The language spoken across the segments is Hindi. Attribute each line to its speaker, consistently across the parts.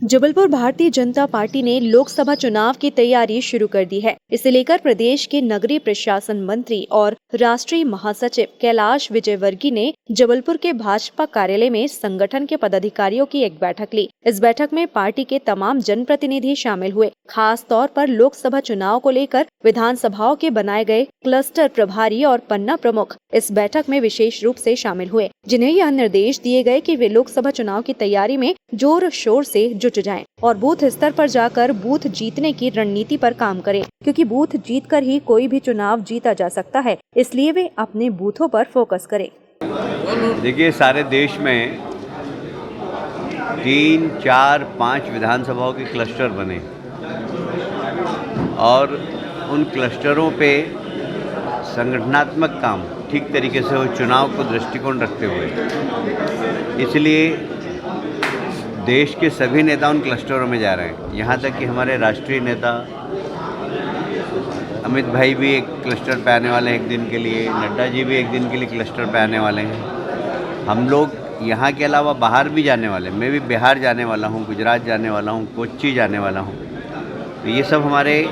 Speaker 1: जबलपुर भारतीय जनता पार्टी ने लोकसभा चुनाव की तैयारी शुरू कर दी है। इसे लेकर प्रदेश के नगरीय प्रशासन मंत्री और राष्ट्रीय महासचिव कैलाश विजयवर्गीय ने जबलपुर के भाजपा कार्यालय में संगठन के पदाधिकारियों की एक बैठक ली। इस बैठक में पार्टी के तमाम जनप्रतिनिधि शामिल हुए। खास तौर पर लोकसभा चुनाव को लेकर विधानसभाओं के बनाए गए क्लस्टर प्रभारी और पन्ना प्रमुख इस बैठक में विशेष रूप से शामिल हुए, जिन्हें यह निर्देश दिए गए कि वे लोकसभा चुनाव की तैयारी में जोर शोर से जुट जाएं और बूथ स्तर पर जाकर बूथ जीतने की रणनीति पर काम करें, क्योंकि बूथ जीतकर ही कोई भी चुनाव जीता जा सकता है। इसलिए वे अपने बूथों पर फोकस करें।
Speaker 2: देखिए, सारे देश में 3, 4, 5 विधानसभाओं के क्लस्टर बने और उन क्लस्टरों पे संगठनात्मक काम ठीक तरीके से हो, चुनाव को दृष्टिकोण रखते हुए। इसलिए देश के सभी नेता उन क्लस्टरों में जा रहे हैं। यहाँ तक कि हमारे राष्ट्रीय नेता अमित भाई भी एक क्लस्टर पे आने वाले हैं एक दिन के लिए, नड्डा जी भी एक दिन के लिए क्लस्टर पे आने वाले हैं। हम लोग यहाँ के अलावा बाहर भी जाने वाले हैं। मैं भी बिहार जाने वाला हूँ, गुजरात जाने वाला हूँ, कोच्चि जाने वाला हूँ। तो ये सब हमारे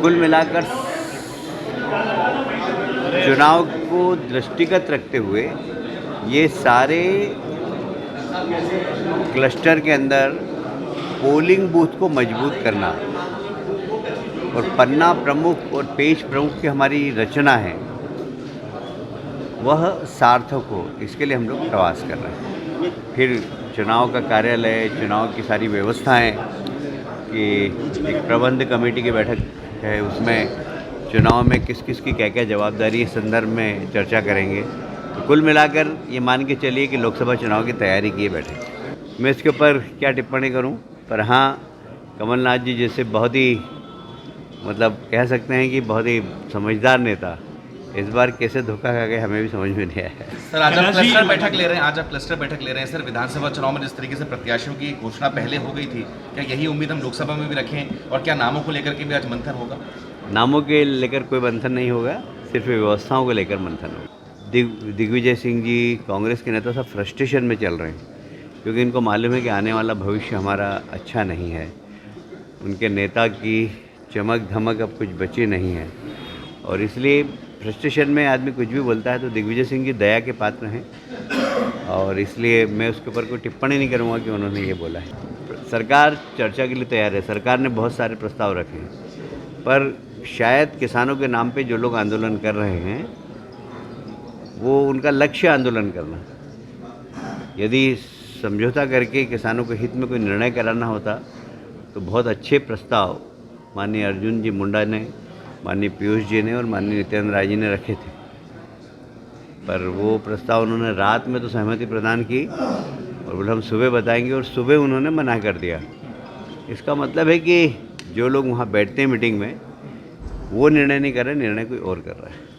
Speaker 2: कुल मिलाकर चुनाव को दृष्टिगत रखते हुए ये सारे क्लस्टर के अंदर पोलिंग बूथ को मजबूत करना और पन्ना प्रमुख और पेज प्रमुख की हमारी रचना है, वह सार्थक हो, इसके लिए हम लोग प्रयास कर रहे हैं। फिर चुनाव का कार्यालय, चुनाव की सारी व्यवस्थाएं कि एक प्रबंध कमेटी की बैठक है, उसमें चुनाव में किस किस की क्या क्या जवाबदारी इस संदर्भ में चर्चा करेंगे। तो कुल मिलाकर ये मान के चलिए कि लोकसभा चुनाव की तैयारी किए बैठे। मैं इसके ऊपर क्या टिप्पणी करूं, पर हाँ, कमलनाथ जी जैसे बहुत ही कह सकते हैं कि बहुत ही समझदार नेता इस बार कैसे धोखा खा गए हमें भी समझ में नहीं आया।
Speaker 3: सर, आज आप क्लस्टर बैठक ले रहे हैं। सर, विधानसभा चुनाव में जिस तरीके से प्रत्याशियों की घोषणा पहले हो गई थी, क्या यही उम्मीद हम लोकसभा में भी रखें और क्या नामों को लेकर के भी आज मंथन होगा?
Speaker 2: नामों के लेकर कोई मंथन नहीं होगा, सिर्फ व्यवस्थाओं को लेकर मंथन होगा। दिग्विजय सिंह जी, कांग्रेस के नेता सब फ्रस्ट्रेशन में चल रहे हैं, क्योंकि इनको मालूम है कि आने वाला भविष्य हमारा अच्छा नहीं है। उनके नेता की चमक धमक अब कुछ बची नहीं है और इसलिए फ्रस्ट्रेशन में आदमी कुछ भी बोलता है। तो दिग्विजय सिंह जी दया के पात्र हैं और इसलिए मैं उसके ऊपर कोई टिप्पणी नहीं करूँगा कि उन्होंने ये बोला है। सरकार चर्चा के लिए तैयार है। सरकार ने बहुत सारे प्रस्ताव रखे हैं, पर शायद किसानों के नाम पे जो लोग आंदोलन कर रहे हैं वो उनका लक्ष्य आंदोलन करना। यदि समझौता करके किसानों के हित में कोई निर्णय कराना होता तो बहुत अच्छे प्रस्ताव माननीय अर्जुन जी मुंडा ने, माननीय पीयूष जी ने और माननीय नित्यानंद राय जी ने रखे थे, पर वो प्रस्ताव उन्होंने रात में तो सहमति प्रदान की और बोले हम सुबह बताएंगे, और सुबह उन्होंने मना कर दिया। इसका मतलब है कि जो लोग वहाँ बैठते हैं मीटिंग में वो निर्णय नहीं कर रहे, निर्णय कोई और कर रहा है।